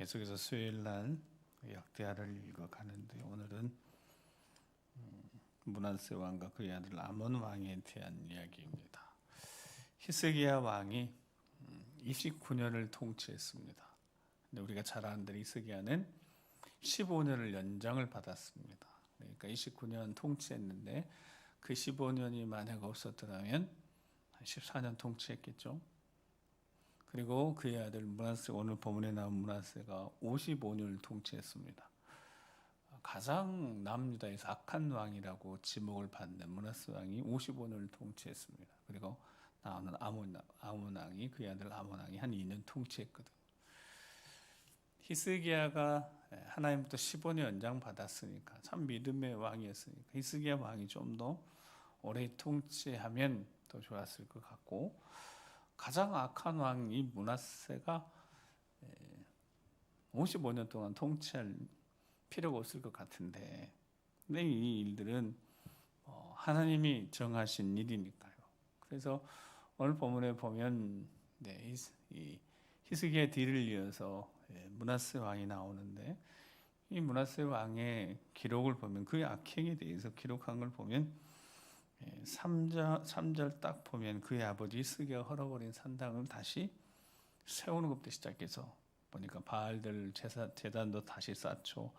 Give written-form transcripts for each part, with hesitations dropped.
계속해서 수요일날 역대하를 읽어가는데 오늘은 므낫세 왕과 그의 아들 아몬 왕에 대한 이야기입니다. 히스기야 왕이 29년을 통치했습니다. 근데 우리가 잘 아는 대로 히스기야는 15년을 연장을 받았습니다. 그러니까 29년 통치했는데 그 15년이 만약 없었더라면 14년 통치했겠죠. 그리고 그의 아들 므낫세, 오늘 본문에 나온 므낫세가 55년을 통치했습니다. 가장 남유다에서 악한 왕이라고 지목을 받는 므낫세 왕이 55년을 통치했습니다. 그리고 나오는 아몬 왕이, 그의 아들 아몬 왕이 한 2년 통치했거든요. 히스기야가 하나님부터 15년 연장 받았으니까 참 믿음의 왕이었으니까 히스기야 왕이 좀 더 오래 통치하면 더 좋았을 것 같고, 가장 악한 왕이 므낫세가 55년 동안 통치할 필요가 없을 것 같은데, 근데 이 일들은 하나님이 정하신 일이니까요. 그래서 오늘 본문에 보면 이 히스기야 뒤를 이어서 므낫세 왕이 나오는데, 이 므낫세 왕의 기록을 보면, 그의 악행에 대해서 기록한 걸 보면 3절 딱 보면 그의 아버지 히스기야가 헐어버린 산당을 다시 세우는 것부터 시작해서 보니까 바알들 제단도 다시 쌓죠.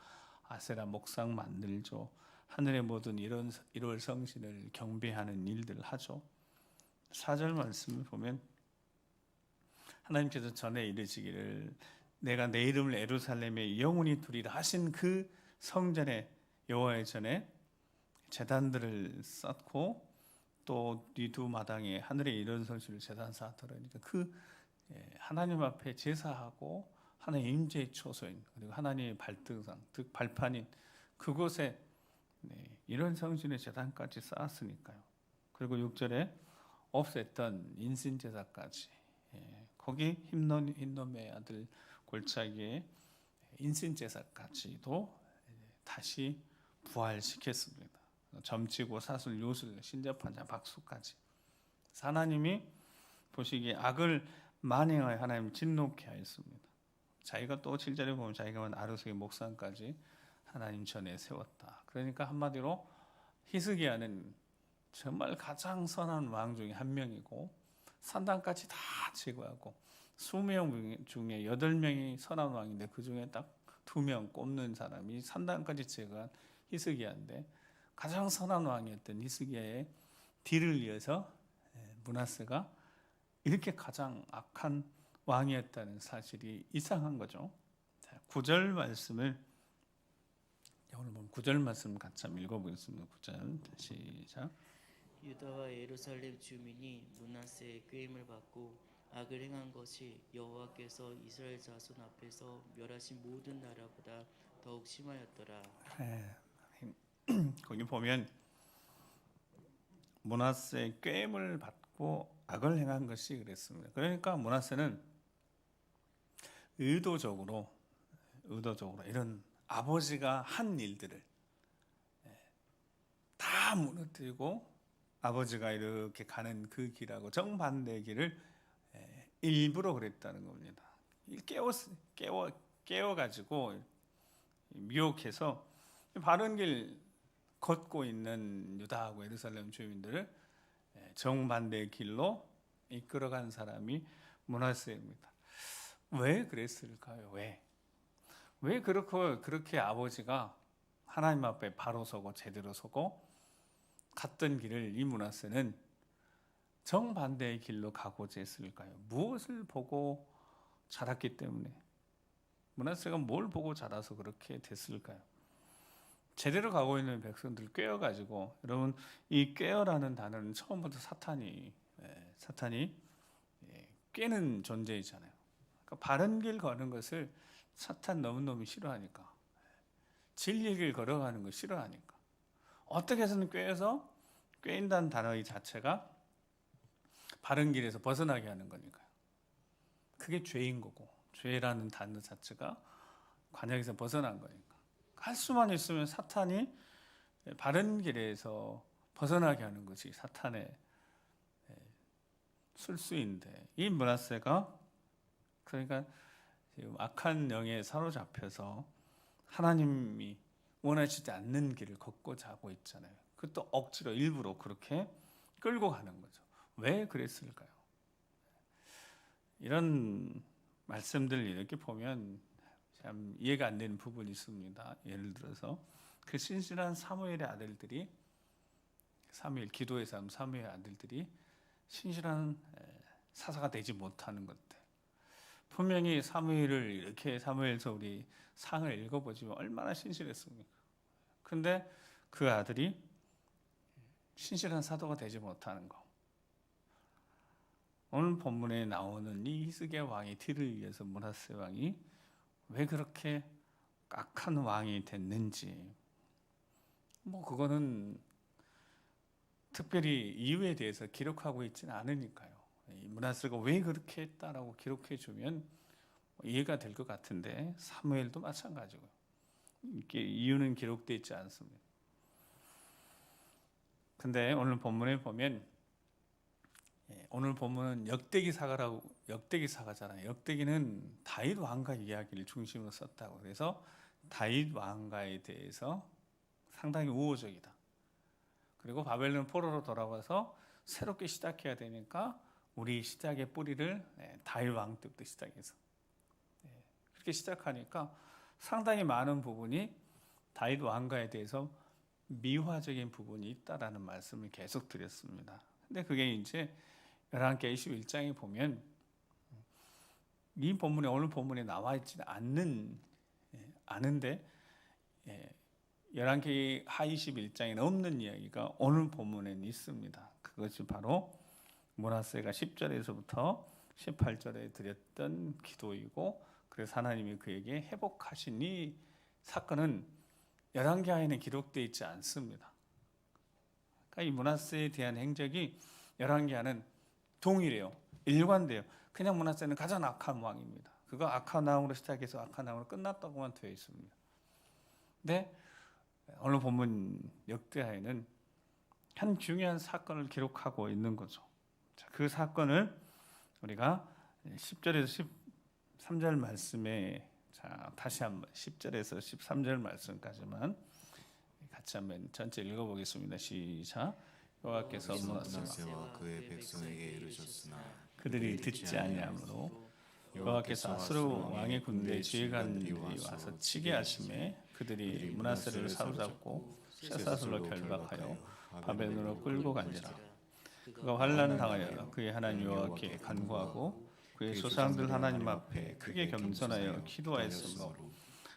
아세라 목상 만들죠. 하늘의 모든 일월 성신을 경배하는 일들을 하죠. 4절 말씀을 보면 하나님께서 전에 이르시기를 내가 내 이름을 예루살렘에 영원히 두리라 하신 그 성전에 여호와의 전에 제단들을 쌓고, 또 네 두 마당에 하늘의 이런 성신을 제단 쌓더라. 그러니까 그 하나님 앞에 제사하고 하나님의 임재의 초소인, 그리고 하나님의 발등상, 즉 발판인 그곳에 이런 성신의 제단까지 쌓았으니까요. 그리고 6절에 없앴던 인신제사까지, 거기 흰놈의 아들 골짜기에 인신제사까지도 다시 부활시켰습니다. 점치고 사술 요술 신접한 박수까지. 하나님이 보시기에 악을 만행하여 하나님 진노케 하였습니다. 자기가 또 7절에 보면 자기가 아르속의 목상까지 하나님 전에 세웠다. 그러니까 한마디로 히스기야는 정말 가장 선한 왕 중에 한 명이고, 산당까지 다 제거하고 20명 중에 8명이 선한 왕인데 그 중에 딱 2명 꼽는 사람이 산당까지 제거한 히스기야인데, 가장 선한 왕이었던 히스기야의 뒤를 이어서 므낫세가 이렇게 가장 악한 왕이었다는 사실이 이상한 거죠. 9절 말씀을, 오늘 보면 9절 말씀 같이 한번 읽어보겠습니다. 9절 시작. 유다와 예루살렘 주민이 므낫세의 꾀임을 받고 악을 행한 것이 여호와께서 이스라엘 자손 앞에서 멸하신 모든 나라보다 더욱 심하였더라. 거기 보면 므낫세의 꾀임을 받고 악을 행한 것이 그랬습니다. 그러니까 므낫세는 의도적으로 이런 아버지가 한 일들을 다 무너뜨리고, 아버지가 이렇게 가는 그 길하고 정반대의 길을 일부러 그랬다는 겁니다. 깨워가지고 미혹해서 바른 길 걷고 있는 유다하고 예루살렘 주민들을 정반대의 길로 이끌어간 사람이 므낫세입니다. 왜 그랬을까요? 왜 그렇게 아버지가 하나님 앞에 바로 서고 제대로 서고 갔던 길을 이 므낫세는 정반대의 길로 가고자 했을까요? 무엇을 보고 자랐기 때문에? 므낫세가 뭘 보고 자라서 그렇게 됐을까요? 제대로 가고 있는 백성들 꾀어가지고, 여러분 이 꾀어라는 단어는 처음부터 사탄이 꾀는 존재이잖아요. 그러니까 바른 길 가는 것을 사탄 너무너무 싫어하니까, 진리의 길 걸어가는 거 싫어하니까 어떻게 해서는 꾀인다는 단어의 자체가 바른 길에서 벗어나게 하는 거니까요. 그게 죄인 거고, 죄라는 단어 자체가 관역에서 벗어난 거니까 할 수만 있으면 사탄이 바른 길에서 벗어나게 하는 것이 사탄의 술수인데, 이 므낫세가 그러니까 지금 악한 영에 사로잡혀서 하나님이 원하시지 않는 길을 걷고자 하고 있잖아요. 그것도 억지로 일부러 그렇게 끌고 가는 거죠. 왜 그랬을까요? 이런 말씀들 이렇게 보면 참 이해가 안 되는 부분이 있습니다. 예를 들어서 그 신실한 사무엘의 아들들이, 사무엘 기도의 삶 사무엘 아들들이 신실한 사사가 되지 못하는 것들, 분명히 사무엘을 이렇게 사무엘서 우리 상을 읽어보지만 얼마나 신실했습니까? 근데 그 아들이 신실한 사도가 되지 못하는 거. 오늘 본문에 나오는 이 히스기야 왕의 뒤를 이어서 므낫세 왕이 왜 그렇게 악한 왕이 됐는지, 뭐 그거는 특별히 이유에 대해서 기록하고 있지는 않으니까요. 이 므낫세가 왜 그렇게 했다라고 기록해 주면 이해가 될 것 같은데 사무엘도 마찬가지고요. 이게 이유는 기록되어 있지 않습니다. 근데 오늘 본문에 보면 오늘 본문은 역대기사가잖아요. 역대기는 다윗 왕가 이야기를 중심으로 썼다고. 그래서 다윗 왕가에 대해서 상당히 우호적이다. 그리고 바벨론 포로로 돌아와서 새롭게 시작해야 되니까 우리 시작의 뿌리를 다윗 왕 때부터 시작해서 그렇게 시작하니까 상당히 많은 부분이 다윗 왕가에 대해서 미화적인 부분이 있다라는 말씀을 계속 드렸습니다. 근데 그게 이제 열왕기하 21장에 보면 이 본문에 오늘 본문에 나와 있지는 않은데 열왕기하 21장에는 없는 이야기가 오늘 본문에는 있습니다. 그것이 바로 므낫세가 10절에서부터 18절에 드렸던 기도이고, 그래서 하나님이 그에게 회복하신 이 사건은 열왕기하에는 기록되어 있지 않습니다. 그러니까 이 므낫세에 대한 행적이 열왕기하는 동일해요. 일관돼요. 그냥 므낫세는 가장 악한 왕입니다. 그거 악한 왕으로 시작해서 악한 왕으로 끝났다고만 되어 있습니다. 근데 오늘 본문 역대하에는 한 중요한 사건을 기록하고 있는 거죠. 자, 그 사건을 우리가 10절에서 13절 말씀에 다시 한번 10절에서 13절 말씀까지만 같이 한번 전체 읽어보겠습니다. 시작. 여호와께서 므낫세와 그의 백성에게 이르셨으나 그들이 듣지 아니하므로 여호와께서 아수르 왕의 군대에 지휘관들이 와서 치게 하심에 그들이 므낫세를 사로잡고 쇠사슬로 결박하여 바벨론으로 끌고 간지라. 그가 환난 당하여 그의 하나님 여호와께 간구하고 그의 조상들 하나님 앞에 크게 겸손하여 기도하였으므로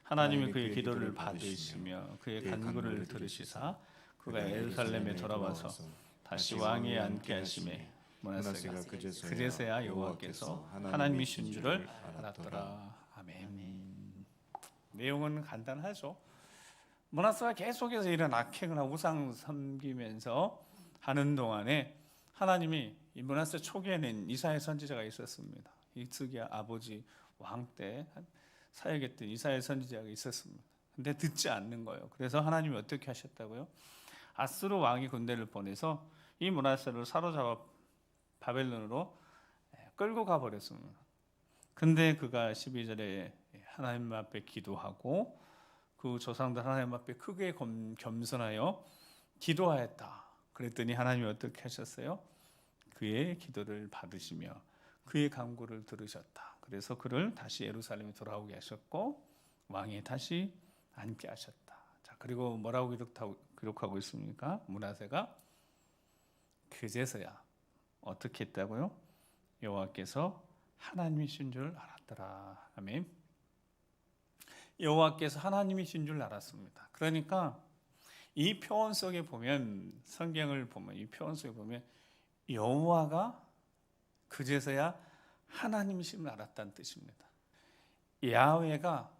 하나님이 그의 기도를 받으시며 그의 간구를 들으시사 그가 예루살렘에 돌아와서 다시 왕위에 앉게 하심에 므낫세가 그제서야 여호와께서 하나님이신 줄을 알았더라. 아멘. 내용은 간단하죠. 므낫세가 계속해서 이런 악행을 하고 우상 섬기면서 하는 동안에 하나님이 이 므낫세 초기에는 이사야 선지자가 있었습니다. 히스기야 아버지 왕 때 사역했던 이사야 선지자가 있었습니다. 근데 듣지 않는 거예요. 그래서 하나님이 어떻게 하셨다고요? 아수르 왕이 군대를 보내서 이 므낫세를 사로잡아 바벨론으로 끌고 가버렸습니다. 근데 그가 12절에 하나님 앞에 기도하고 그 조상들 하나님 앞에 크게 겸손하여 기도하였다. 그랬더니 하나님이 어떻게 하셨어요? 그의 기도를 받으시며 그의 간구를 들으셨다. 그래서 그를 다시 예루살렘에 돌아오게 하셨고 왕에 다시 앉게 하셨다. 자, 그리고 뭐라고 기록하고 있습니까? 므낫세가 그제서야 어떻게 했다고요? 여호와께서 하나님이신 줄 알았더라. 아멘. 여호와께서 하나님이신 줄 알았습니다. 그러니까 이 표현 속에 보면, 성경을 보면 이 표현 속에 보면 여호와가 그제서야 하나님이심을 알았다는 뜻입니다. 야훼가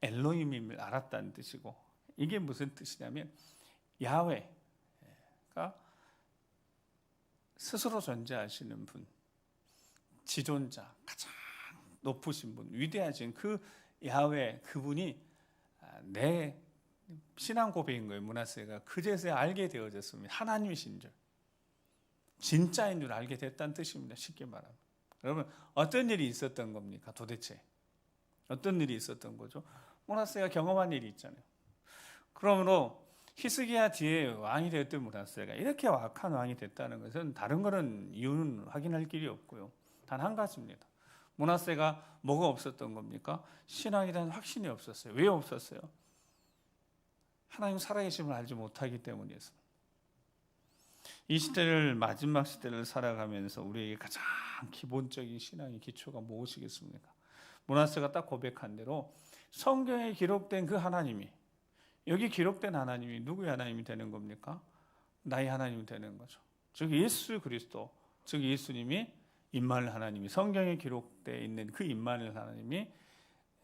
엘로힘임을 알았다는 뜻이고, 이게 무슨 뜻이냐면 야훼가 스스로 존재하시는 분, 지존자, 가장 높으신 분, 위대하신 그 야훼, 그분이 내 신앙 고백인 거예요. 므낫세가 그제서야 알게 되어졌습니다. 하나님이신 줄, 진짜인 줄 알게 됐다는 뜻입니다. 쉽게 말하면. 여러분, 어떤 일이 있었던 겁니까 도대체? 어떤 일이 있었던 거죠? 므낫세가 경험한 일이 있잖아요. 그러므로 히스기야 뒤에 왕이 되었던 므낫세가 이렇게 악한 왕이 됐다는 것은 다른 거는 이유는 확인할 길이 없고요. 단 한 가지입니다. 므낫세가 뭐가 없었던 겁니까? 신앙에 대한 확신이 없었어요. 왜 없었어요? 하나님 살아계심을 알지 못하기 때문이었습니다. 이 시대를 마지막 시대를 살아가면서 우리에게 가장 기본적인 신앙의 기초가 무엇이겠습니까? 므낫세가 딱 고백한 대로 성경에 기록된 그 하나님이, 여기 기록된 하나님이 누구의 하나님이 되는 겁니까? 나의 하나님이 되는 거죠. 즉 예수 그리스도, 즉 예수님이 임마누엘 하나님이, 성경에 기록되어 있는 그 임마누엘 하나님이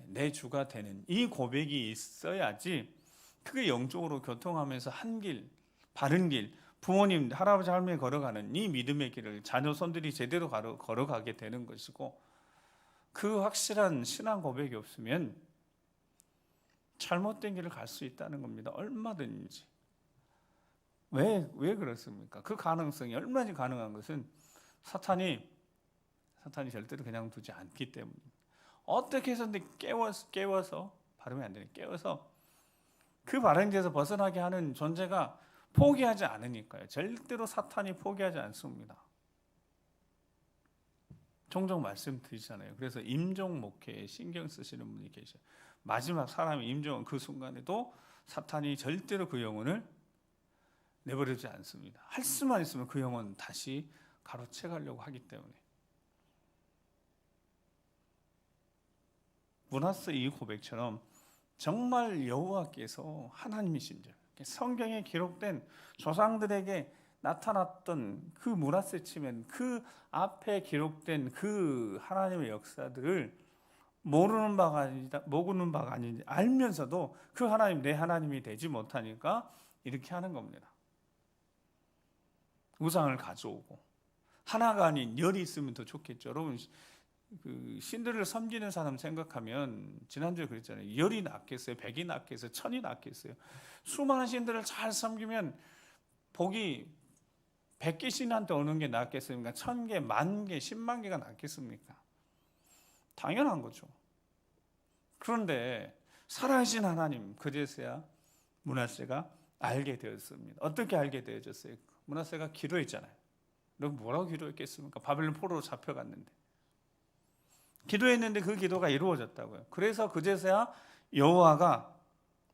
내 주가 되는 이 고백이 있어야지 그게 영적으로 교통하면서 한 길, 바른 길, 부모님, 할아버지, 할머니 걸어가는 이 믿음의 길을 자녀 손들이 제대로 걸어가게 되는 것이고, 그 확실한 신앙 고백이 없으면 잘못된 길을 갈 수 있다는 겁니다. 얼마든지. 왜 그렇습니까? 그 가능성이 얼마나 가능한 것은 사탄이 절대로 그냥 두지 않기 때문입니다. 어떻게 해서든 깨워서 발음이 안 되네. 깨워서 그 바른 길에서 벗어나게 하는 존재가 포기하지 않으니까요. 절대로 사탄이 포기하지 않습니다. 종종 말씀드리잖아요. 그래서 임종 목회에 신경 쓰시는 분이 계셔요. 마지막 사람이 임종한 그 순간에도 사탄이 절대로 그 영혼을 내버리지 않습니다. 할 수만 있으면 그 영혼 다시 가로채 가려고 하기 때문에. 므낫세 이 고백처럼 정말 여호와께서 하나님이신 줄, 성경에 기록된 조상들에게 나타났던 그 므낫세 치면 그 앞에 기록된 그 하나님의 역사들을 모르는 바가 아닌지 알면서도 그 하나님, 내 하나님이 되지 못하니까 이렇게 하는 겁니다. 우상을 가져오고, 하나가 아닌 열이 있으면 더 좋겠죠. 여러분, 그 신들을 섬기는 사람 생각하면 지난주에 그랬잖아요. 열이 낫겠어요? 백이 낫겠어요? 천이 낫겠어요? 수많은 신들을 잘 섬기면 복이 100개 신한테 오는 게 낫겠습니까? 1000개, 10,000개, 10만 개가 낫겠습니까? 당연한 거죠. 그런데 살아계신 하나님, 그제서야 므낫세가 알게 되었습니다. 어떻게 알게 되어졌어요? 므낫세가 기도했잖아요. 여러분 뭐라고 기도했겠습니까? 바벨론 포로로 잡혀갔는데. 기도했는데 그 기도가 이루어졌다고요. 그래서 그제서야 여호와가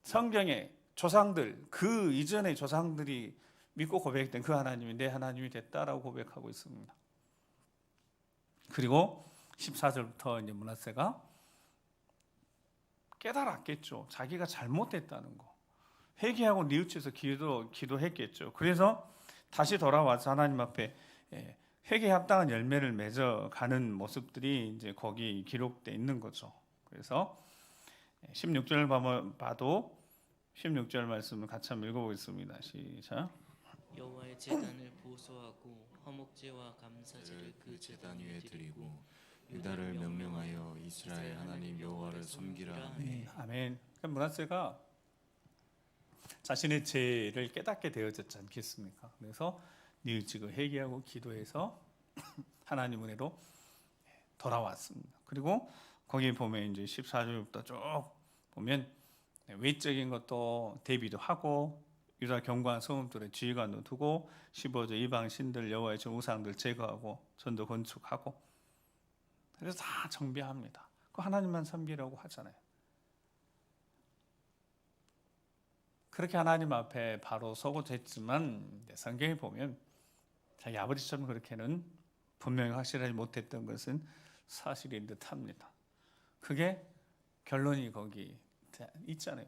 성경에 조상들, 그 이전의 조상들이 믿고 고백했던 그 하나님이 내 하나님이 됐다라고 고백하고 있습니다. 그리고 14절부터 이제 므낫세가 깨달았겠죠. 자기가 잘못했다는 거. 회개하고 뉘우쳐서 기도했겠죠. 그래서 다시 돌아와서 하나님 앞에 회개에 합당한 열매를 맺어가는 모습들이 이제 거기 기록되어 있는 거죠. 그래서 16절 봐도 16절 말씀을 같이 한번 읽어보겠습니다. 시작. 여호와의 제단을 보소하고 화목제와 감사제를 그 제단 위에 드리고 유다를 명령하여 이스라엘 하나님 여호와를 섬기라 하매. 아멘. 므낫세가 자신의 죄를 깨닫게 되어졌지 않겠습니까? 그래서 뉘우치고 회개하고 기도해서 하나님 은혜로 돌아왔습니다. 그리고 거기 보면 이제 14절부터 쭉 보면 외적인 것도 대비도 하고 유다 견고한 성읍들의 지휘관도 두고 15절 이방 신들 여호와의 우상들 제거하고 전도 건축하고 그래서 다 정비합니다. 그 하나님만 섬기려고 하잖아요. 그렇게 하나님 앞에 바로 서고 됐지만 성경에 보면 자기 아버지처럼 그렇게는 분명히 확실하지 못했던 것은 사실인 듯합니다. 그게 결론이 거기 있잖아요.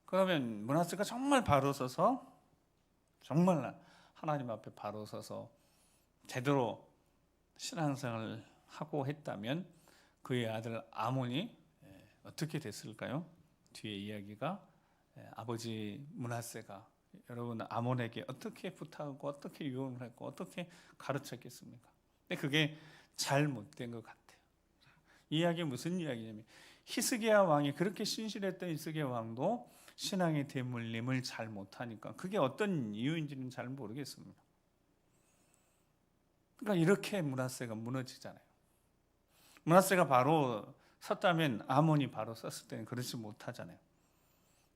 그러면 므낫세가 정말 바로 서서 정말 하나님 앞에 바로 서서 제대로 신앙생활을 하고 했다면 그의 아들 아몬이 어떻게 됐을까요? 뒤에 이야기가 아버지 므낫세가 여러분 아몬에게 어떻게 부탁하고 어떻게 유언을 했고 어떻게 가르쳤겠습니까? 근데 그게 잘못된 것 같아요. 이 이야기 무슨 이야기냐면 히스기야 왕이 그렇게 신실했던 히스기야 왕도 신앙의 대물림을 잘 못하니까 그게 어떤 이유인지는 잘 모르겠습니다. 그러니까 이렇게 므낫세가 무너지잖아요. 므낫세가 바로 섰다면 아몬이 바로 섰을 때는 그렇지 못하잖아요.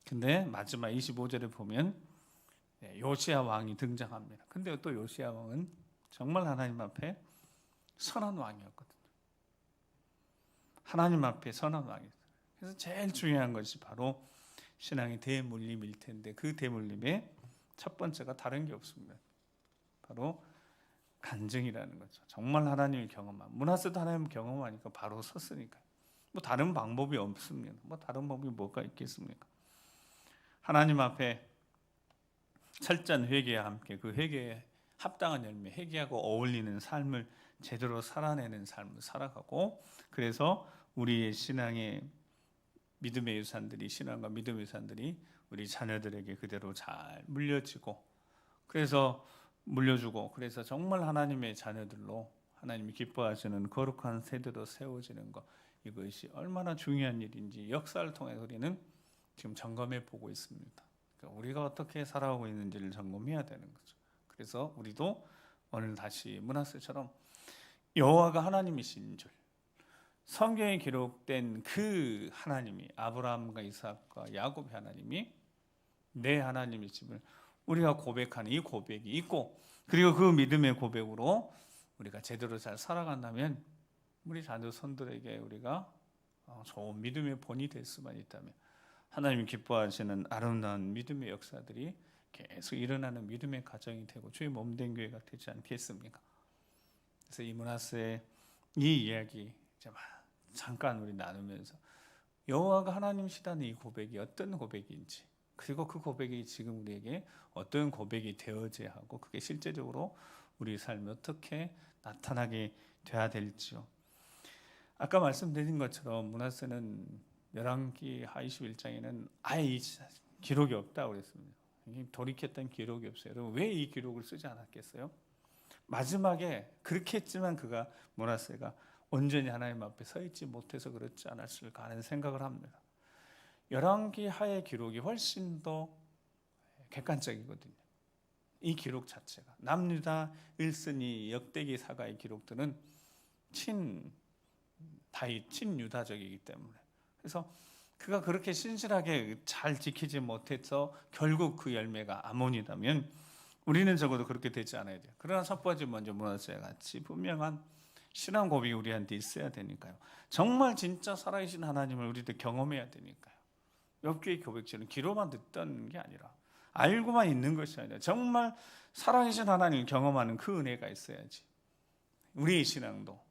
근데 마지막 25절에 보면 요시야 왕이 등장합니다. 근데 또 요시야 왕은 정말 하나님 앞에 선한 왕이었거든요. 하나님 앞에 선한 왕이었어요. 그래서 제일 중요한 것이 바로 신앙의 대물림일 텐데 그 대물림의 첫 번째가 다른 게 없습니다. 바로 간증이라는 거죠. 정말 하나님을 경험한, 므낫세도 하나님을 경험하니까 바로 섰으니까요. 뭐 다른 방법이 없습니다. 뭐 다른 방법이 뭐가 있겠습니까? 하나님 앞에 철저한 회개와 함께 그 회개에 합당한 열매, 회개하고 어울리는 삶을 제대로 살아내는 삶을 살아가고, 그래서 우리의 신앙의 믿음의 유산들이, 신앙과 믿음의 유산들이 우리 자녀들에게 그대로 잘 물려지고, 그래서 물려주고, 그래서 정말 하나님의 자녀들로 하나님이 기뻐하시는 거룩한 세대로 세워지는 것, 이것이 얼마나 중요한 일인지 역사를 통해서 우리는 지금 점검해 보고 있습니다. 그러니까 우리가 어떻게 살아가고 있는지를 점검해야 되는 거죠. 그래서 우리도 오늘 다시 므낫세처럼 여호와가 하나님이신 줄, 성경에 기록된 그 하나님이, 아브라함과 이삭과 야곱의 하나님이 내 하나님이심을 우리가 고백하는 이 고백이 있고, 그리고 그 믿음의 고백으로 우리가 제대로 잘 살아간다면 우리 자녀 손들에게 우리가 좋은 믿음의 본이 될 수만 있다면 하나님이 기뻐하시는 아름다운 믿음의 역사들이 계속 일어나는 믿음의 가정이 되고 주의 몸된 교회가 되지 않겠습니까? 그래서 이 므낫세의 이 이야기 잠깐 우리 나누면서 여호와가 하나님이시다는 이 고백이 어떤 고백인지, 그리고 그 고백이 지금 우리에게 어떤 고백이 되어져야 하고 그게 실제적으로 우리 삶에 어떻게 나타나게 돼야 될지요. 아까 말씀드린 것처럼 므낫세는 열왕기 하 21장에는 아예 이 기록이 없다고 그랬습니다. 돌이켰던 기록이 없어요. 여러분, 왜 이 기록을 쓰지 않았겠어요? 마지막에 그렇게 했지만 그가, 므낫세가 온전히 하나님 앞에 서 있지 못해서 그렇지 않았을까 하는 생각을 합니다. 열왕기 하의 기록이 훨씬 더 객관적이거든요. 이 기록 자체가 남유다 1순위 역대기 사가의 기록들은 다윗 친유다적이기 때문에, 그래서 그가 그렇게 신실하게 잘 지키지 못해서 결국 그 열매가 아몬이라면 우리는 적어도 그렇게 되지 않아야 돼요. 그러나 첫 번째 먼저 므낫세와 같이 분명한 신앙 고백이 우리한테 있어야 되니까요. 정말 진짜 살아계신 하나님을 우리도 경험해야 되니까요. 욥기의 고백처럼 귀로만 듣던 게 아니라, 알고만 있는 것이 아니라 정말 살아계신 하나님을 경험하는 그 은혜가 있어야지 우리의 신앙도,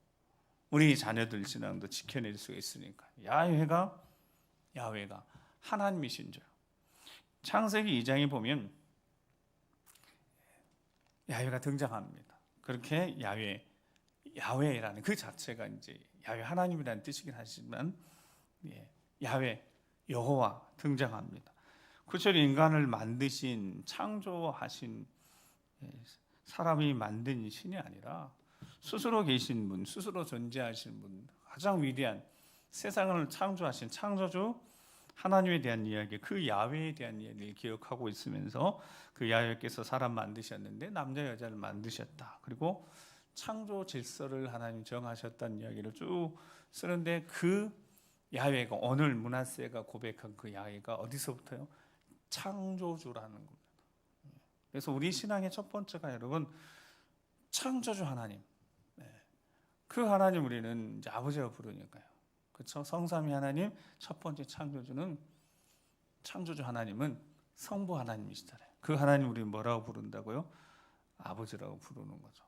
우리 자녀들 신앙도 지켜낼 수 있으니까. 야훼가 하나님이신 줄. 창세기 2장에 보면 야훼가 등장합니다. 그렇게 야훼라는 그 자체가 이제 야훼 하나님이라는 뜻이긴 하지만, 야훼 여호와 등장합니다. 구절 인간을 만드신, 창조하신, 사람이 만든 신이 아니라 스스로 계신 분, 스스로 존재하신 분, 가장 위대한 세상을 창조하신 창조주 하나님에 대한 이야기, 그 야훼에 대한 이야기를 기억하고 있으면서 그 야훼께서 사람 만드셨는데 남자 여자를 만드셨다. 그리고 창조 질서를 하나님 정하셨다는 이야기를 쭉 쓰는데, 그 야훼가, 오늘 므낫세가 고백한 그 야훼가 어디서부터요? 창조주라는 겁니다. 그래서 우리 신앙의 첫 번째가 여러분, 창조주 하나님. 그 하나님 우리는 이제 아버지라고 부르니까요. 그렇죠? 성삼위 하나님 첫 번째 창조주 하나님은 성부 하나님이시잖아요. 그 하나님 우리 뭐라고 부른다고요? 아버지라고 부르는 거죠.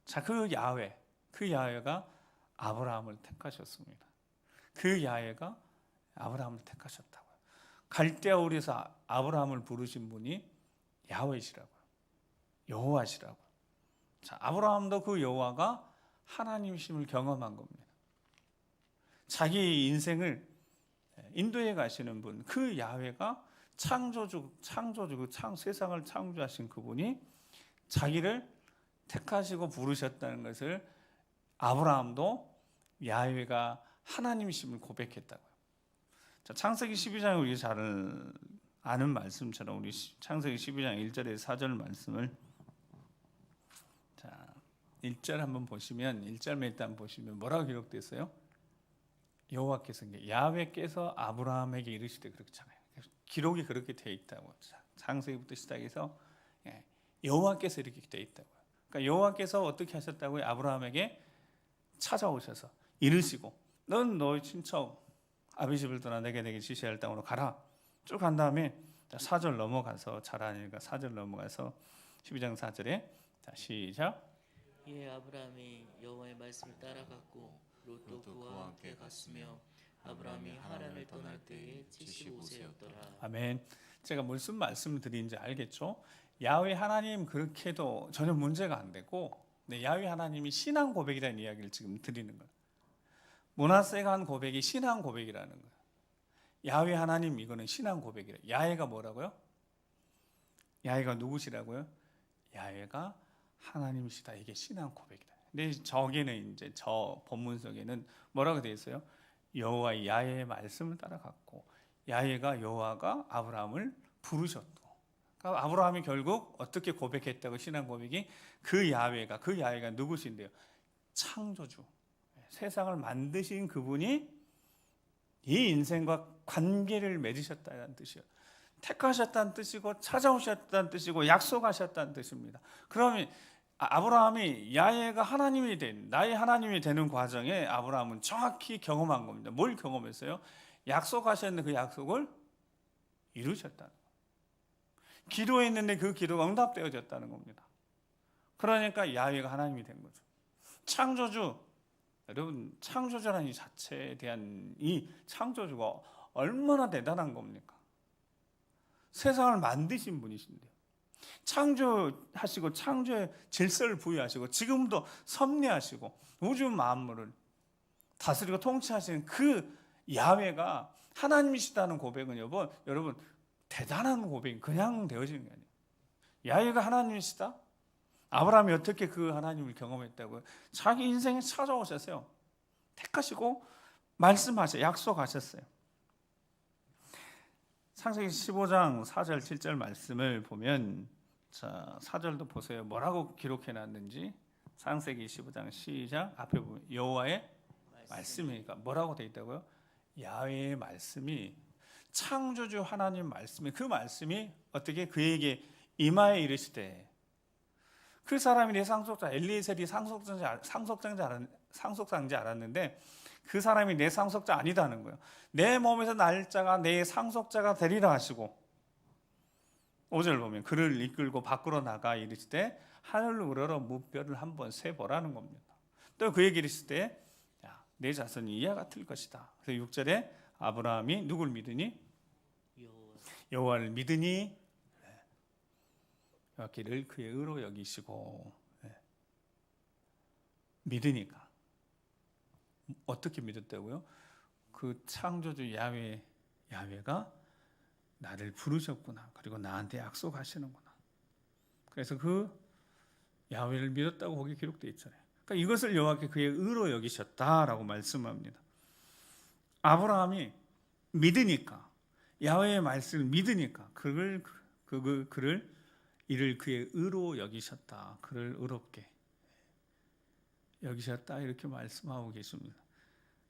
자, 그 야훼가 아브라함을 택하셨습니다. 그 야훼가 아브라함을 택하셨다고요. 갈대아 우리에서 아브라함을 부르신 분이 야훼시라고요. 여호와시라고요. 자, 아브라함도 그 여호와가 하나님이심을 경험한 겁니다. 자기 인생을 인도해 가시는 분, 그 야훼가 창조주, 세상을 창조하신 그분이 자기를 택하시고 부르셨다는 것을 아브라함도 야훼가 하나님이심을 고백했다고요. 자, 창세기 12장에 우리 잘 아는 말씀처럼 우리 창세기 12장 1절에서 4절 말씀을, 자, 1절 한번 보시면, 1절만 일단 보시면 뭐라고 기록됐어요? 여호와께서 야훼께서 아브라함에게 이르시되 그렇잖아요. 기록이 그렇게 되어 있다고. 창세기부터 시작해서 여호와께서 이렇게 되어 있다고요. 그러니까 여호와께서 어떻게 하셨다고요? 아브라함에게 찾아오셔서 이르시고 넌 너의 친척 아비 집을 떠나 내게 지시할 땅으로 가라. 쭉 간 다음에 4절 넘어가서 잘하니까 4절 넘어가서 12장 4절에 자 시작. 이에 아브라함이 여호와의 말씀을 따라갔고 롯도 그와 함께 갔으며 아브라함이 하란을 떠날 때에 75세였더라. 아멘. 제가 무슨 말씀을 드리는지 알겠죠? 야훼 하나님 그렇게도 전혀 문제가 안 되고 야훼 하나님이 신앙 고백이라는 이야기를 지금 드리는 거예요. 므낫세가 한 고백이 신앙 고백이라는 거예요. 야훼 하나님 이거는 신앙 고백이래요. 야훼가 뭐라고요? 야훼가 누구시라고요? 야훼가 하나님이시다. 이게 신앙 고백이다. 근데 저기는 이제 저 본문 속에는 뭐라고 되어 있어요? 여호와의 야훼의 말씀을 따라갔고 야훼가 여호와가 아브라함을 부르셨고 그러니까 아브라함이 결국 어떻게 고백했다고 신앙 고백이 그 야훼가 누구신데요? 창조주. 세상을 만드신 그분이 이 인생과 관계를 맺으셨다는 뜻이에요. 택하셨다는 뜻이고 찾아오셨다는 뜻이고 약속하셨다는 뜻입니다. 그러면 아브라함이 야훼가 하나님이 된 나의 하나님이 되는 과정에 아브라함은 정확히 경험한 겁니다. 뭘 경험했어요? 약속하셨는 그 약속을 이루셨다는 거예요. 기도했는데 그 기도가 응답되어졌다는 겁니다. 그러니까 야훼가 하나님이 된 거죠. 창조주, 여러분 창조주라는 이 자체에 대한 이 창조주가 얼마나 대단한 겁니까? 세상을 만드신 분이신데요. 창조하시고 창조의 질서를 부여하시고 지금도 섭리하시고 우주 만물을 다스리고 통치하시는 그 야훼가 하나님이시다는 고백은 여러분 대단한 고백, 그냥 되어지는 게 아니에요. 야훼가 하나님이시다? 아브라함이 어떻게 그 하나님을 경험했다고요? 자기 인생에 찾아오셨어요. 택하시고 말씀하셨어요. 약속하셨어요. 창세기 15장 4절 7절 말씀을 보면 자 4절도 보세요. 뭐라고 기록해 놨는지. 창세기 15장 시작 앞에 보면 여호와의 말씀이니까 뭐라고 돼 있다고요? 야훼의 말씀이 창조주 하나님 말씀이 그 말씀이 어떻게 그에게 임하에 이르시되 그 사람이 내 상속자 엘리에셀이 상속자인지 알았는데 그 사람이 내 상속자 아니다는 거예요. 내 몸에서 날짜가 내 상속자가 되리라 하시고 5절 보면 그를 이끌고 밖으로 나가 이르시되 하늘을 우러러 무뼈를 한번 세보라는 겁니다. 또 그에게 이르시되 내 자손이 이와 같을 것이다. 그래서 6절에 아브라함이 누굴 믿으니? 여호와를 믿으니 여호와를 그의 의로 여기시고 믿으니까 어떻게 믿었다고요? 그 창조주 야훼가 나를 부르셨구나. 그리고 나한테 약속하시는구나. 그래서 그 야훼를 믿었다고 거기 기록되어 있잖아요. 그러니까 이것을 여호와께 그의 의로 여기셨다라고 말씀합니다. 아브라함이 믿으니까 야훼의 말씀을 믿으니까 이를 그의 의로 여기셨다. 그를 의롭게 여기셨다 이렇게 말씀하고 계십니다.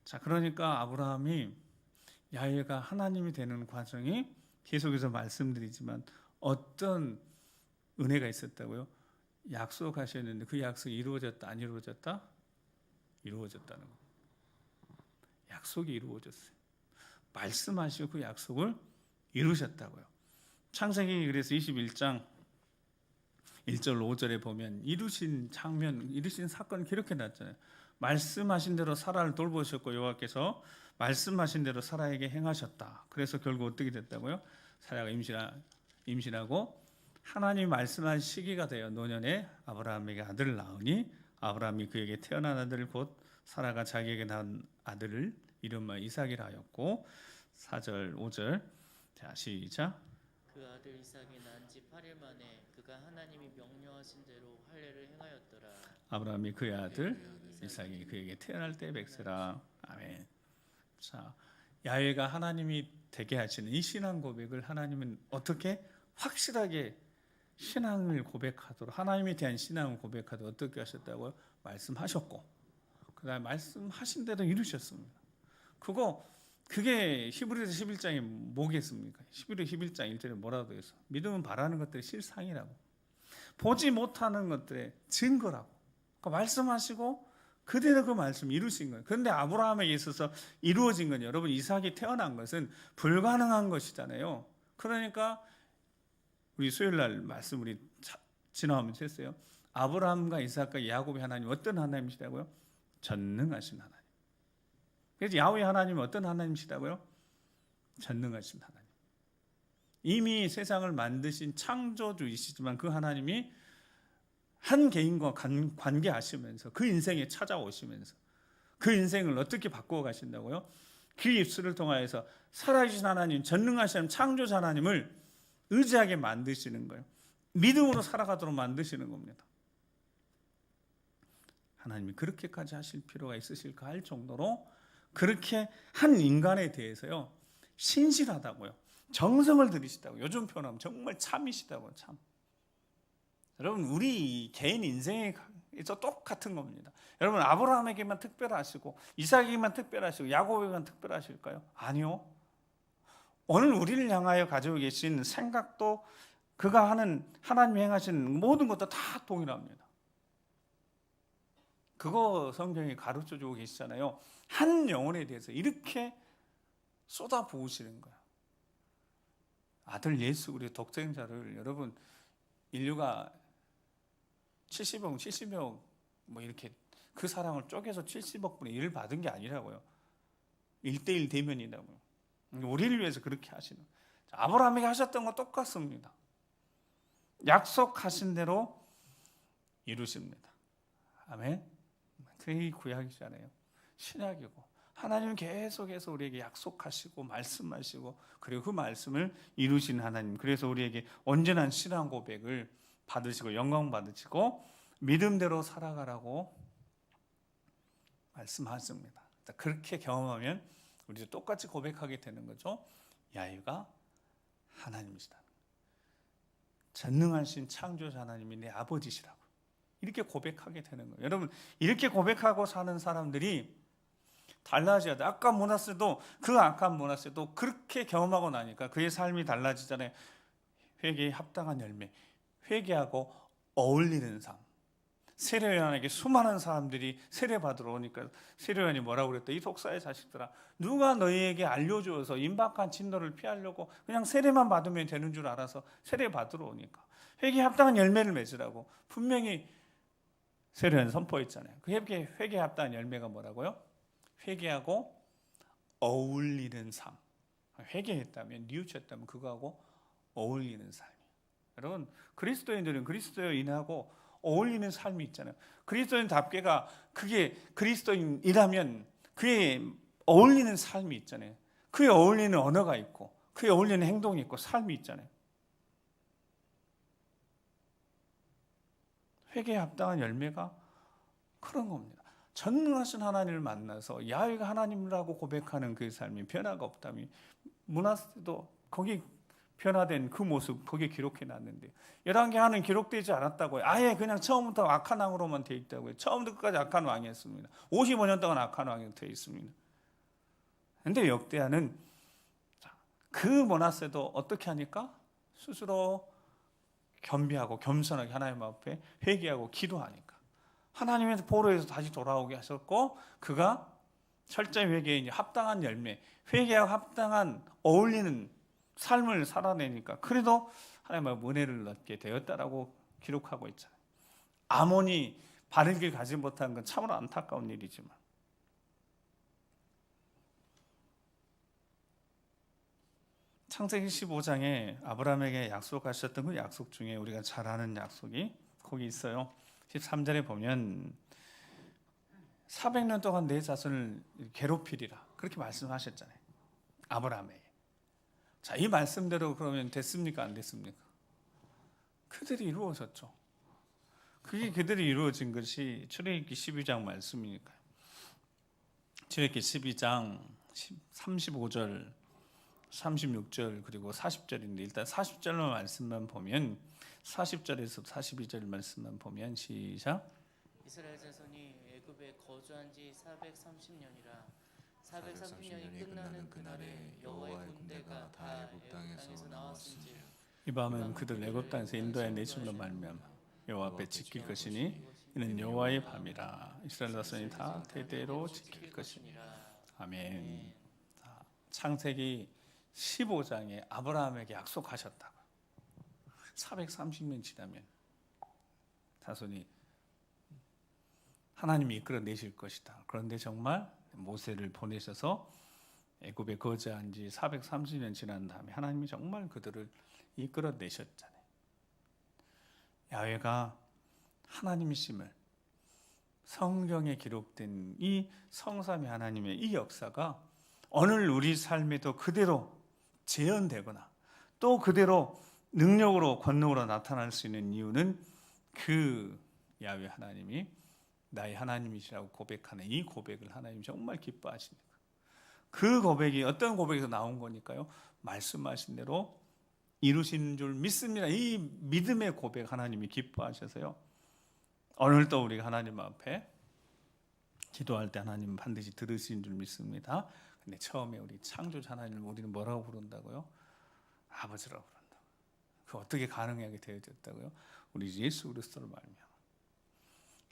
자, 그러니까 아브라함이 야훼가 하나님이 되는 과정이 계속해서 말씀드리지만 어떤 은혜가 있었다고요? 약속하셨는데 그 약속이 이루어졌다 안 이루어졌다? 이루어졌다는 거. 약속이 이루어졌어요. 말씀하시고 그 약속을 이루셨다고요. 창세기 그래서 21장 1절 5절에 보면 이루신 장면, 이루신 사건 기록해 놨잖아요. 말씀하신 대로 사라를 돌보셨고 여호와께서 말씀하신 대로 사라에게 행하셨다. 그래서 결국 어떻게 됐다고요? 사라가 임신하고 하나님 말씀한 시기가 되어 노년에 아브라함에게 아들을 낳으니 아브라함이 그에게 태어난 아들 곧 사라가 자기에게 낳은 아들을 이름하 이삭이라 하였고 4절 5절 자 시작. 그 아들 이삭이 난 지 8일 만에 그가 하나님이 명령하신 대로 할례를 행하였더라. 아브라함이 그의 아들 이삭이 그에게 태어날 때 백세라. 아멘. 자, 야훼가 하나님이 되게 하시는 이 신앙 고백을 하나님은 어떻게 확실하게 신앙을 고백하도록 하나님에 대한 신앙을 고백하도록 어떻게 하셨다고요? 말씀하셨고 그다음에 말씀하신 대로 이루셨습니다. 그게 히브리서 11장이 뭐겠습니까? 히브리 11장 1절에 뭐라고 되어 있어? 믿음은 바라는 것들의 실상이라고. 보지 못하는 것들의 증거라고. 그러니까 말씀하시고 그대로 그 말씀 이루신 거예요. 그런데 아브라함에게 있어서 이루어진 건 여러분 이삭이 태어난 것은 불가능한 것이잖아요. 그러니까 우리 수요일 날 말씀 우리 지나오면서 했어요. 아브라함과 이삭과 야곱의 하나님 어떤 하나님이시다고요? 전능하신 하나님. 그래서 야훼 하나님은 어떤 하나님이시다고요? 전능하신 하나님. 이미 세상을 만드신 창조주이시지만 그 하나님이 한 개인과 관계하시면서 그 인생에 찾아오시면서 그 인생을 어떻게 바꾸어 가신다고요? 그 입술을 통하여서 살아계신 하나님, 전능하신 창조자 하나님을 의지하게 만드시는 거예요. 믿음으로 살아가도록 만드시는 겁니다. 하나님이 그렇게까지 하실 필요가 있으실까 할 정도로 그렇게 한 인간에 대해서요 신실하다고요, 정성을 들이시다고, 요즘 표현하면 정말 참이시다고. 참. 여러분 우리 개인 인생에서 똑같은 겁니다. 여러분 아브라함에게만 특별하시고 이삭에게만 특별하시고 야곱에게만 특별하실까요? 아니요. 오늘 우리를 향하여 가지고 계신 생각도 그가 하는 하나님이 행하신 모든 것도 다 동일합니다. 그거 성경이 가르쳐주고 계시잖아요. 한 영혼에 대해서 이렇게 쏟아 부으시는 거야. 아들 예수 우리 독생자를 여러분 인류가 70억 뭐 이렇게 그 사랑을 쪼개서 70억 분의 1을 받은 게 아니라고요. 1대1 대면이라고요. 우리를 위해서 그렇게 하시는. 아브라함에게 하셨던 건 똑같습니다. 약속하신 대로 이루십니다. 아멘. 그게 구약이잖아요. 신약이고 하나님은 계속해서 우리에게 약속하시고 말씀하시고 그리고 그 말씀을 이루신 하나님. 그래서 우리에게 온전한 신앙 고백을 받으시고 영광 받으시고 믿음대로 살아가라고 말씀하십니다. 그렇게 경험하면 우리도 똑같이 고백하게 되는 거죠. 야훼가 하나님이시다. 전능하신 창조자 하나님이 내 아버지시라고. 이렇게 고백하게 되는 거예요. 여러분 이렇게 고백하고 사는 사람들이 달라져야 돼. 악한 문화세도 그 악한 문화세도 그렇게 경험하고 나니까 그의 삶이 달라지잖아요. 회개에 합당한 열매, 회개하고 어울리는 삶. 세례요한에게 수많은 사람들이 세례받으러 오니까 세례요한이 뭐라고 그랬다. 이 독사의 자식들아, 누가 너희에게 알려주어서 임박한 진노를 피하려고 그냥 세례만 받으면 되는 줄 알아서 세례받으러 오니까 회개에 합당한 열매를 맺으라고 분명히 세례요한 선포했잖아요. 그 회개에 합당한 열매가 뭐라고요? 회개하고 어울리는 삶. 회개했다면, 뉘우쳤다면 그거하고 어울리는 삶이에요. 여러분 그리스도인들은 그리스도인하고 어울리는 삶이 있잖아요. 그리스도인답게가 그게 그리스도인이라면 그에 어울리는 삶이 있잖아요. 그에 어울리는 언어가 있고 그에 어울리는 행동이 있고 삶이 있잖아요. 회개에 합당한 열매가 그런 겁니다. 전능하신 하나님을 만나서 야훼가 하나님이라고 고백하는 그 삶이 변화가 없다면 문하세도 거기 변화된 그 모습 거기에 기록해 놨는데 열왕기하는 기록되지 않았다고요. 아예 그냥 처음부터 악한 왕으로만 되어 있다고요. 처음부터 끝까지 악한 왕이었습니다. 55년 동안 악한 왕이 되어 있습니다. 그런데 역대하는 그 문하세도 어떻게 하니까 스스로 겸비하고 겸손하게 하나님 앞에 회개하고 기도하니까 하나님의 보로에서 다시 돌아오게 하셨고 그가 철저히 회개에 합당한 열매, 회개하고 합당한 어울리는 삶을 살아내니까 그래도 하나님의 은혜를 얻게 되었다라고 기록하고 있잖아요. 아몬이 바른 길 가지 못한 건 참으로 안타까운 일이지만 창세기 15장에 아브라함에게 약속하셨던 그 약속 중에 우리가 잘 아는 약속이 거기 있어요. 13절에 보면 400년 동안 내 자손을 괴롭히리라 그렇게 말씀하셨잖아요. 아브라함에게. 자, 이 말씀대로 그러면 됐습니까? 안 됐습니까? 그대로 이루어졌죠. 그게 그대로 이루어진 것이 출애굽기 12장 말씀이니까요. 출애굽기 12장 35절, 36절 그리고 40절인데 일단 40절 말씀만 보면 40절에서 42절 말씀만 보면 시작. 이스라엘 자손이 애굽에 거주한 지 430년이라 430년이 끝나는 그날에 여호와의 군대가 다 애굽 땅에서 나왔은즉 이 밤은 그들 애굽 땅에서 인도하여 내심으로 말미암아 여호와 앞에 지킬 것이니 이는 여호와의 밤이라. 이스라엘 자손이 다 대대로 지킬 것이니라. 아멘. 자, 창세기 15장에 아브라함에게 약속하셨다고. 430년 지나면 자손이 하나님이 이끌어내실 것이다. 그런데 정말 모세를 보내셔서 애굽에 거주한 지 430년 지난 다음에 하나님이 정말 그들을 이끌어내셨잖아요. 야훼가 하나님이심을 성경에 기록된 이 성삼위 하나님의 이 역사가 오늘 우리 삶에도 그대로 재현되거나 또 그대로 능력으로 권능으로 나타날 수 있는 이유는 그 야훼 하나님이 나의 하나님이시라고 고백하는 이 고백을 하나님이 정말 기뻐하시니까 그 고백이 어떤 고백에서 나온 거니까요, 말씀하신 대로 이루신 줄 믿습니다. 이 믿음의 고백 하나님이 기뻐하셔서요, 오늘도 우리가 하나님 앞에 기도할 때 하나님은 반드시 들으신 줄 믿습니다. 근데 처음에 우리 창조자 하나님을 우리는 뭐라고 부른다고요? 아버지라고 부른다. 그 어떻게 가능하게 되어졌다고요? 우리 예수 그리스도를 말미암아.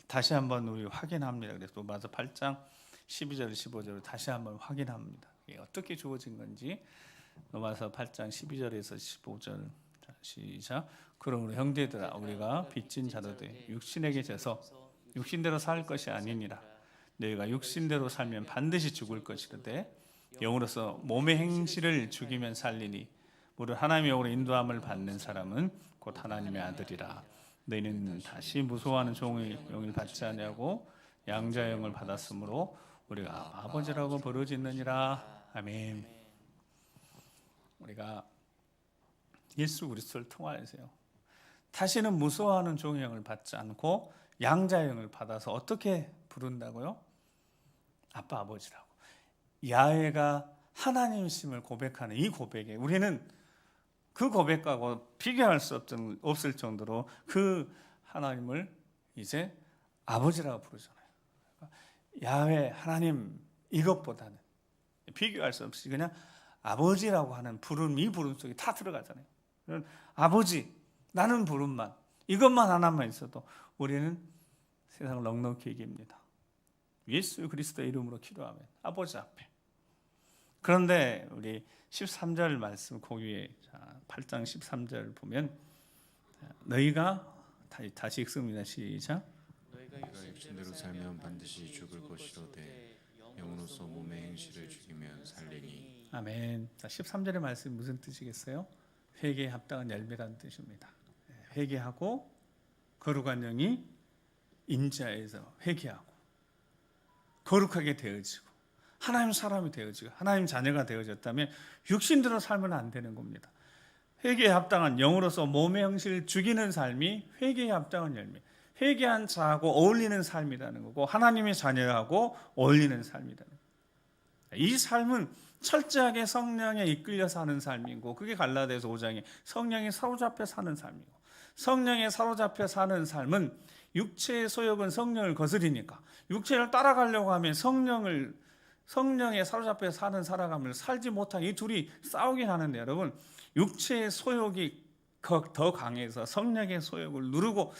다시 한번 우리 확인합니다. 그래서 로마서 8장 12절 15절을 다시 한번 확인합니다. 이게 어떻게 주어진 건지. 로마서 8장 12절에서 15절 시작. 그러므로 형제들아 우리가 빚진 자도되 육신에게 져서 육신대로 살 것이 아니니라. 너희가 육신대로 살면 반드시 죽을 것이로되 영으로서 몸의 행실을 죽이면 살리니 무릇 하나님의 영으로 인도함을 받는 사람은 곧 하나님의 아들이라. 너희는 다시 무소하는 종의 영을 받지 아니하고 양자의 영을 받았으므로 우리가 아버지라고 부르짖느니라. 아멘. 우리가 예수 그리스도를 통하여서요, 다시는 무소하는 종의 영을 받지 않고 양자의 영을 받아서 어떻게 부른다고요? 아빠 아버지라고. 야훼가 하나님이심을 고백하는 이 고백에 우리는 그 고백과 비교할 수 없을 정도로 그 하나님을 이제 아버지라고 부르잖아요. 야훼 하나님 이것보다는 비교할 수 없이 그냥 아버지라고 하는 부름, 이 부름 속에 다 들어가잖아요. 아버지, 나는 부름만, 이것만 하나만 있어도 우리는 세상을 넉넉히 이깁니다. 예수 그리스도의 이름으로 기도하면 아버지 앞에. 그런데 우리 13절 말씀 고유의 8장 13절 보면 너희가 다시 읽습니다. 시작. 너희가 육신대로 살면 반드시 죽을 것이로되 영으로서 몸의 행실을 죽이면 살리니. 아멘. 13절의 말씀이 무슨 뜻이겠어요? 회개에 합당한 열매라는 뜻입니다. 회개하고 거룩한 영이 인자에서 회개하고 거룩하게 되어지고 하나님 사람이 되어지고 하나님 자녀가 되어졌다면 육신대로 살면 안 되는 겁니다. 회개에 합당한 영으로서 몸의 형식을 죽이는 삶이 회개에 합당한 열매, 회개한 자하고 어울리는 삶이라는 거고 하나님의 자녀하고 어울리는 삶이라는 거예요. 이 삶은 철저하게 성령에 이끌려 사는 삶이고, 그게 갈라디아서 5장에 성령에 사로잡혀 사는 삶이고, 성령에 사로잡혀 사는 삶은 육체의 소욕은 성령을 거스리니까 육체를 따라가려고 하면 성령에 사로잡혀 사는 살아감을 살지 못하게 이 둘이 싸우긴 하는데, 여러분 육체의 소욕이 더 강해서 성령의 소욕을 누르고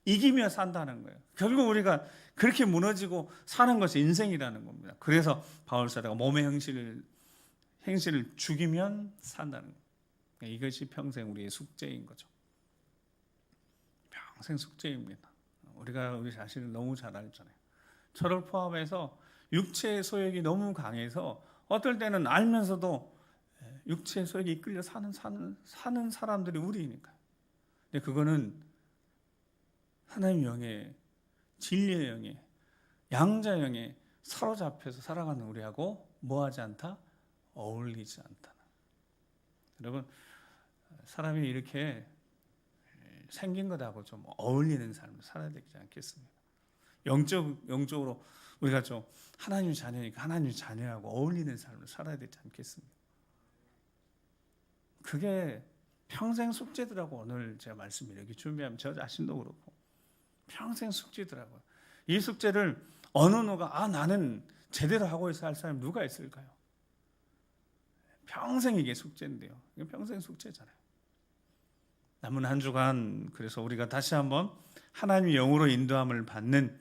이기며 산다는 거예요. 결국 우리가 그렇게 무너지고 사는 것이 인생이라는 겁니다. 그래서 바울사도가 몸의 행실을 죽이면 산다는 거예요. 이것이 평생 우리의 숙제인 거죠. 평생 숙제입니다. 우리가 우리 자신을 너무 잘 알잖아요. 저를 포함해서 육체의 소욕이 너무 강해서 어떨 때는 알면서도 육체의 소욕이 이끌려 사는 사람들이 우리니까요. 근데 그거는 하나님 영의 진리의 영의 양자 영에 사로잡혀서 살아가는 우리하고 뭐하지 않다? 어울리지 않다. 여러분, 사람이 이렇게 생긴 것하고 좀 어울리는 삶을 살아야 되지 않겠습니까? 영적으로 우리가 좀 하나님 자녀니까 하나님 자녀하고 어울리는 삶을 살아야 되지 않겠습니까? 그게 평생 숙제더라고. 오늘 제가 말씀 이렇게 준비하면 저 자신도 그렇고 평생 숙제더라고요. 이 숙제를 어느 누가 나는 제대로 하고 있어야 할 사람이 누가 있을까요? 평생 이게 숙제인데요. 이게 평생 숙제잖아요. 남은 한 주간 그래서 우리가 다시 한번 하나님의 영으로 인도함을 받는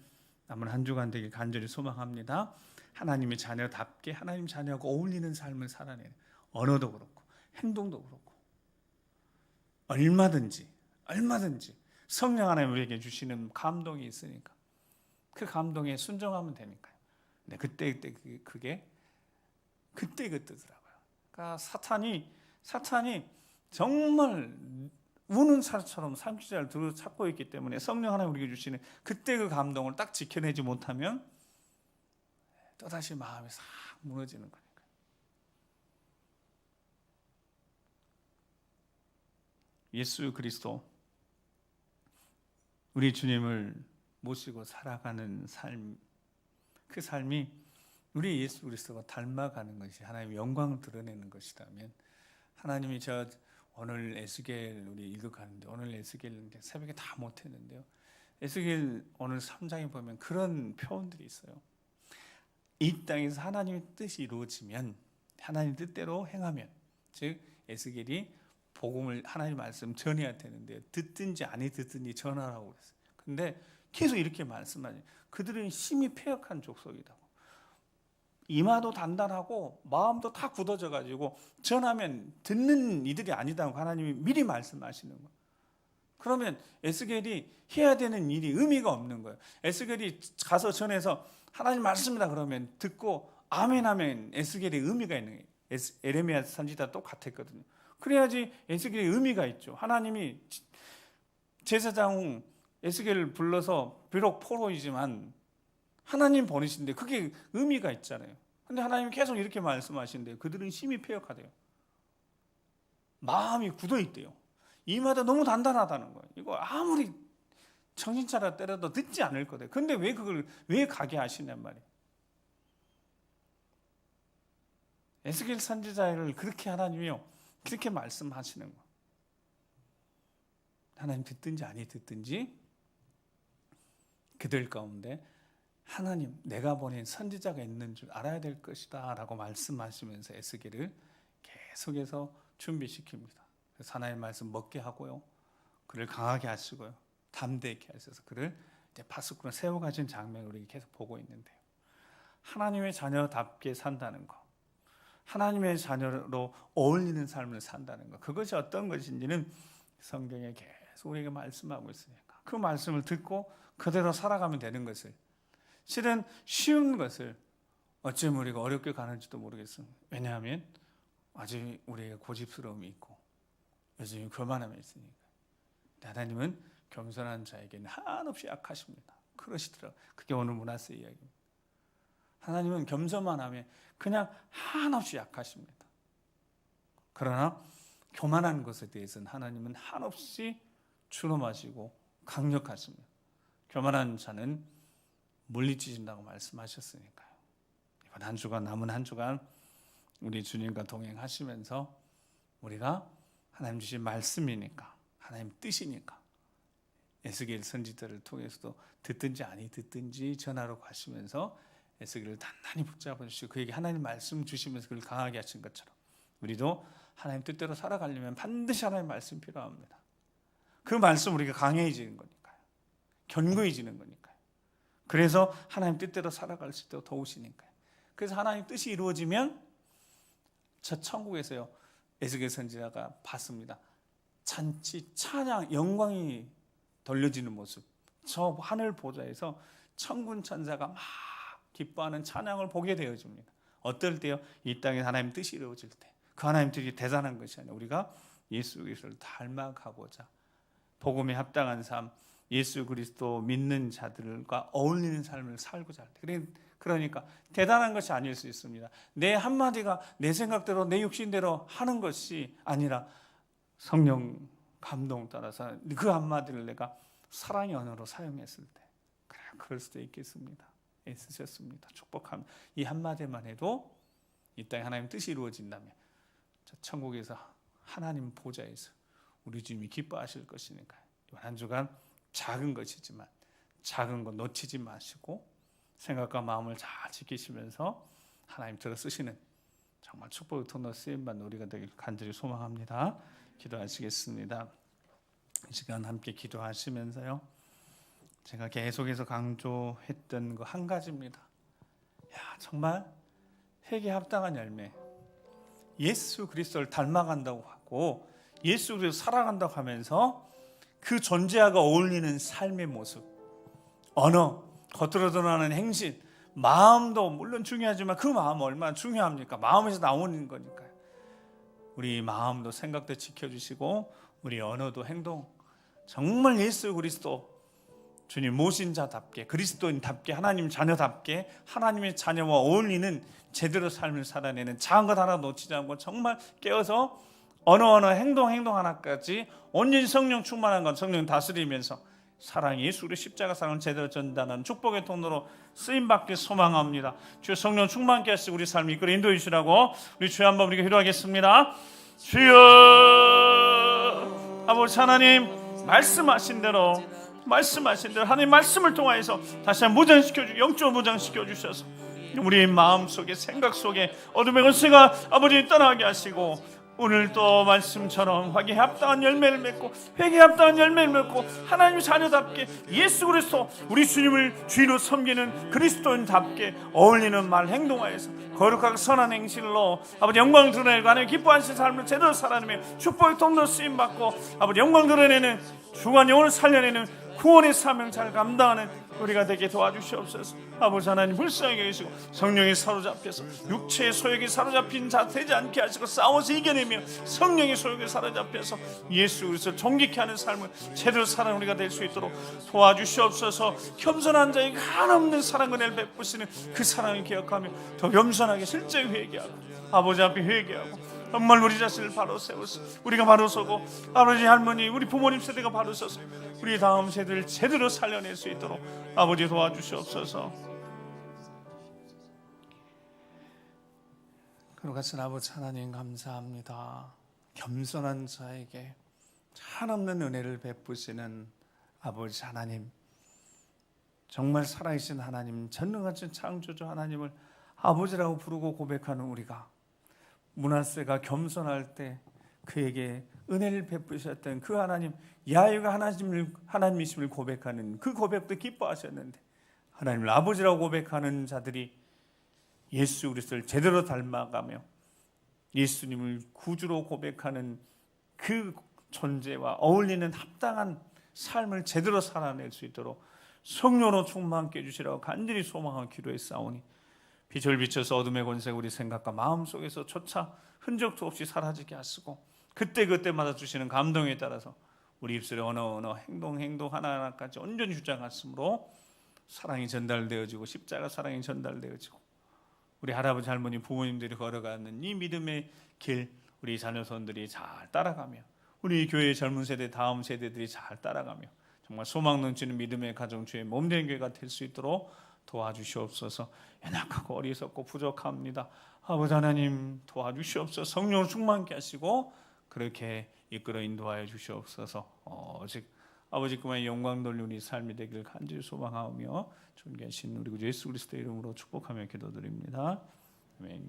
남은 한 주간 되길 간절히 소망합니다. 하나님의 자녀답게 하나님 자녀하고 어울리는 삶을 살아내는 언어도 그렇고 행동도 그렇고 얼마든지 성령 하나님 우리에게 주시는 감동이 있으니까 그 감동에 순종하면 되니까요. 근데 그때 그게 그때더라고요. 그러니까 사탄이 정말 우는 사람처럼 삼키자를 들어 찾고 있기 때문에 성령 하나님 우리에게 주시는 그때 그 감동을 딱 지켜내지 못하면 또다시 마음이 싹 무너지는 거니까요. 예수 그리스도 우리 주님을 모시고 살아가는 삶, 그 삶이 우리 예수 그리스도가 닮아가는 것이 하나님의 영광을 드러내는 것이라면 하나님이 저 오늘 에스겔 우리 읽어가는데 오늘 에스겔 새벽에 다 못했는데요. 에스겔 오늘 3장에 보면 그런 표현들이 있어요. 이 땅에서 하나님의 뜻이 이루어지면 하나님 뜻대로 행하면 즉 에스겔이 복음을 하나님 말씀 전해야 되는데 듣든지 아니 듣든지 전하라고 그랬어요. 근데 계속 이렇게 말씀하죠. 그들은 심히 패역한 족속이라고. 이마도 단단하고 마음도 다 굳어져 가지고 전하면 듣는 이들이 아니다고 하나님이 미리 말씀하시는 거예요. 그러면 에스겔이 해야 되는 일이 의미가 없는 거예요. 에스겔이 가서 전해서 하나님 말씀이다 그러면 듣고 아멘 하면 에스겔의 의미가 있는 거예요. 에레미야 선지자 똑같았거든요. 그래야지 에스겔의 의미가 있죠. 하나님이 제사장 에스겔을 불러서 비록 포로이지만 하나님 보내신데 그게 의미가 있잖아요. 근데 하나님이 계속 이렇게 말씀하시는데 그들은 심히 패역하대요. 마음이 굳어 있대요. 이마다 너무 단단하다는 거예요. 이거 아무리 정신 차려 때려도 듣지 않을 거다. 근데 왜 그걸 왜 가게 하시냔 말이에요. 에스겔 선지자를 그렇게 하나님이요 그렇게 말씀하시는 거. 하나님 듣든지 아니 듣든지 그들 가운데 하나님 내가 보낸 선지자가 있는 줄 알아야 될 것이다 라고 말씀하시면서 에스겔을 계속해서 준비시킵니다. 그래서 하나님의 말씀 먹게 하고요. 그를 강하게 하시고요. 담대하게 하셔서 그를 이제 파수꾼을 세워가신 장면을 우리 계속 보고 있는데요. 하나님의 자녀답게 산다는 것. 하나님의 자녀로 어울리는 삶을 산다는 것. 그것이 어떤 것인지는 성경에 계속 우리에게 말씀하고 있으니까 그 말씀을 듣고 그대로 살아가면 되는 것을 실은 쉬운 것을 어쩌면 우리가 어렵게 가는지도 모르겠습니다. 왜냐하면 아직 우리에게 고집스러움이 있고 요즘 교만함이 있으니까. 하나님은 겸손한 자에게는 한없이 약하십니다. 그러시더라고요. 그게 오늘 문하세 이야기입니다. 하나님은 겸손만 하면 그냥 한없이 약하십니다. 그러나 교만한 것에 대해서는 하나님은 한없이 추노하시고 강력하십니다. 교만한 자는 물리치신다고 말씀하셨으니까요. 이번 한 주간 남은 한 주간 우리 주님과 동행하시면서 우리가 하나님 주신 말씀이니까 하나님 뜻이니까 에스겔 선지자를 통해서도 듣든지 아니 듣든지 전하러 가시면서 에스겔을 단단히 붙잡아 주시고 그에게 하나님 말씀 주시면서 그를 강하게 하신 것처럼 우리도 하나님 뜻대로 살아가려면 반드시 하나님 말씀 필요합니다. 그 말씀 우리가 강해지는 거니까요. 견고해지는 거니까요. 그래서 하나님 뜻대로 살아갈 수 있도록 도우시니까요. 그래서 하나님 뜻이 이루어지면 저 천국에서요 에스겔 선지자가 봤습니다. 잔치 찬양 영광이 돌려지는 모습. 저 하늘 보좌에서 천군 천사가 막 기뻐하는 찬양을 보게 되어집니다. 어떨 때요? 이 땅에 하나님 뜻이 이루어질 때. 그 하나님 뜻이 대단한 것이 아니라 우리가 예수 그리스도를 닮아가고자 복음에 합당한 삶, 예수 그리스도 믿는 자들과 어울리는 삶을 살고자 할 때. 그러니까 대단한 것이 아닐 수 있습니다. 내 한마디가 내 생각대로 내 육신대로 하는 것이 아니라 성령 감동 따라서 그 한마디를 내가 사랑의 언어로 사용했을 때 그래 그럴 수도 있겠습니다. 애쓰셨습니다. 축복합니다. 이 한마디만 해도 이 땅에 하나님 뜻이 이루어진다면 저 천국에서 하나님 보좌에서 우리 주님이 기뻐하실 것이니까요. 이번 한 주간 작은 것이지만 작은 거 놓치지 마시고 생각과 마음을 잘 지키시면서 하나님 들어 쓰시는 정말 축복의 통로 쓰임받는 우리가 되길 간절히 소망합니다. 기도하시겠습니다. 이 시간 함께 기도하시면서요, 제가 계속해서 강조했던 그 한 가지입니다. 정말 회개에 합당한 열매, 예수 그리스도를 닮아간다고 하고 예수 그리스도 살아간다고 하면서 그 존재와가 어울리는 삶의 모습, 언어, 겉으로 드러나는 행실, 마음도 물론 중요하지만 그 마음은 얼마나 중요합니까? 마음에서 나오는 거니까요. 우리 마음도 생각도 지켜주시고 우리 언어도 행동, 정말 예수 그리스도 주님 모신 자답게, 그리스도인답게, 하나님 자녀답게 하나님의 자녀와 어울리는 제대로 삶을 살아내는 작은 것 하나 놓치지 않고 정말 깨어서 언어 행동 하나까지 온전히 성령 충만한 건 성령 다스리면서 사랑, 예수 그리스도 십자가 사랑을 제대로 전달하는 축복의 통로로 쓰임받길 소망합니다. 주여 성령 충만케 하시고 우리 삶을 이끌어 인도해 주시라고 우리 주여 한번 우리가 기도하겠습니다. 주여 아버지 하나님, 말씀하신 대로 하나님 말씀을 통하여서 다시 한번 영적으로 무장시켜 주셔서 우리의 마음 속에, 생각 속에 어둠의 권세가 아버지 떠나게 하시고 오늘 또 말씀처럼 회개에 합당한 열매를 맺고 하나님의 자녀답게 예수 그리스도 우리 주님을 주인으로 섬기는 그리스도인답게 어울리는 말 행동하여서 거룩하고 선한 행실로 아버지 영광 드러내고 하나님 기뻐하시는 삶을 제대로 살아내며 축복의 통로 쓰임받고 아버지 영광 드러내는 주관 영혼을 살려내는 구원의 사명 잘 감당하는 우리가 되게 도와주시옵소서. 아버지 하나님 불쌍하게 계시고 성령에 사로잡혀서 육체의 소욕에 사로잡힌 자 되지 않게 하시고 싸워서 이겨내며 성령의 소욕에 사로잡혀서 예수 그리스도를 존귀케 하는 삶을 제대로 살아가는 우리가 될 수 있도록 도와주시옵소서. 겸손한 자에게 한없는 사랑 은혜를 베푸시는 그 사랑을 기억하며 더 겸손하게 실제 회개하고 아버지 앞에 회개하고 정말 우리 자신을 바로 세워서 우리가 바로 서고 아버지 할머니 우리 부모님 세대가 바로 서서 우리 다음 세대를 제대로 살려낼 수 있도록 아버지 도와주시옵소서. 그러가신 아버지 하나님 감사합니다. 겸손한 자에게 한없는 은혜를 베푸시는 아버지 하나님, 정말 살아계신 하나님, 전능하신 창조주 하나님을 아버지라고 부르고 고백하는 우리가 므낫세가 겸손할 때 그에게 은혜를 베푸셨던 그 하나님, 야훼가 하나님이심을 고백하는 그 고백도 기뻐하셨는데 하나님을 아버지라고 고백하는 자들이 예수 그리스도를 제대로 닮아가며 예수님을 구주로 고백하는 그 존재와 어울리는 합당한 삶을 제대로 살아낼 수 있도록 성령으로 충만케 해주시라고 간절히 소망하고 기도했사오니 빛을 비춰서 어둠의 권세가 우리 생각과 마음 속에서 조차 흔적도 없이 사라지게 하시고 그때마다 주시는 감동에 따라서 우리 입술의 언어 행동 하나하나까지 온전히 주장하심으로 사랑이 전달되어지고 십자가 사랑이 전달되어지고 우리 할아버지 할머니 부모님들이 걸어가는 이 믿음의 길 우리 자녀손들이 잘 따라가며 우리 교회의 젊은 세대 다음 세대들이 잘 따라가며 정말 소망 넘치는 믿음의 가정 주의 몸된 교회가 될 수 있도록 도와주시옵소서. 연약하고 어리석고 부족합니다. 아버지 하나님 도와주시옵소서. 성령을 충만케 하시고 그렇게 이끌어 인도하여 주시옵소서. 오직 아버지 그만의 영광 돌리는 우리 삶이 되길 간절히 소망하며 존귀하신 우리 구주 예수 그리스도의 이름으로 축복하며 기도드립니다. 아멘.